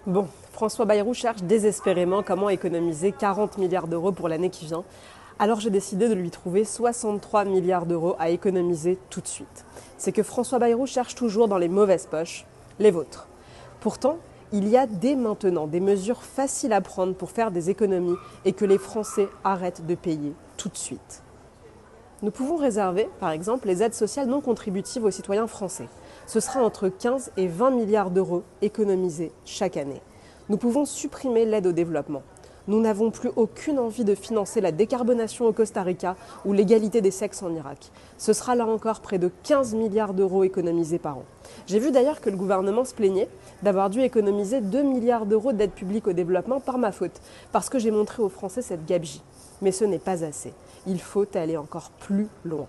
Bon, François Bayrou cherche désespérément comment économiser 40 milliards d'euros pour l'année qui vient. Alors j'ai décidé de lui trouver 63 milliards d'euros à économiser tout de suite. C'est que François Bayrou cherche toujours dans les mauvaises poches, les vôtres. Pourtant, il y a dès maintenant des mesures faciles à prendre pour faire des économies et que les Français arrêtent de payer tout de suite. Nous pouvons réserver, par exemple, les aides sociales non contributives aux citoyens français. Ce sera entre 15 et 20 milliards d'euros économisés chaque année. Nous pouvons supprimer l'aide au développement. Nous n'avons plus aucune envie de financer la décarbonation au Costa Rica ou l'égalité des sexes en Irak. Ce sera là encore près de 15 milliards d'euros économisés par an. J'ai vu d'ailleurs que le gouvernement se plaignait d'avoir dû économiser 2 milliards d'euros d'aide publique au développement par ma faute, parce que j'ai montré aux Français cette gabegie. Mais ce n'est pas assez. Il faut aller encore plus loin.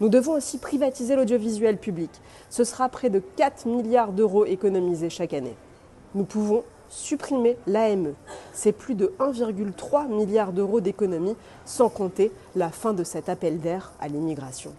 Nous devons aussi privatiser l'audiovisuel public. Ce sera près de 4 milliards d'euros économisés chaque année. Nous pouvons supprimer l'AME. C'est plus de 1,3 milliard d'euros d'économies, sans compter la fin de cet appel d'air à l'immigration.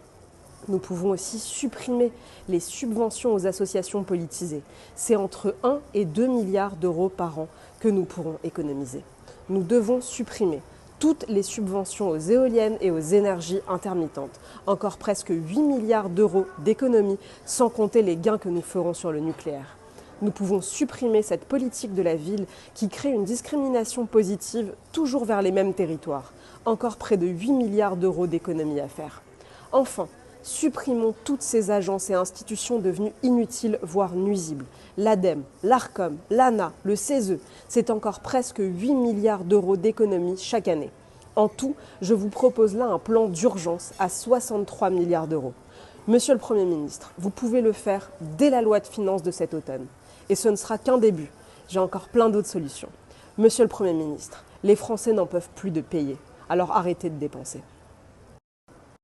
Nous pouvons aussi supprimer les subventions aux associations politisées. C'est entre 1 et 2 milliards d'euros par an que nous pourrons économiser. Nous devons supprimer toutes les subventions aux éoliennes et aux énergies intermittentes. Encore presque 8 milliards d'euros d'économies, sans compter les gains que nous ferons sur le nucléaire. Nous pouvons supprimer cette politique de la ville qui crée une discrimination positive toujours vers les mêmes territoires. Encore près de 8 milliards d'euros d'économies à faire. Enfin, supprimons toutes ces agences et institutions devenues inutiles, voire nuisibles. L'ADEME, l'ARCOM, l'ANA, le CESE, c'est encore presque 8 milliards d'euros d'économies chaque année. En tout, je vous propose là un plan d'urgence à 63 milliards d'euros. Monsieur le Premier ministre, vous pouvez le faire dès la loi de finances de cet automne. Et ce ne sera qu'un début. J'ai encore plein d'autres solutions. Monsieur le Premier ministre, les Français n'en peuvent plus de payer. Alors arrêtez de dépenser.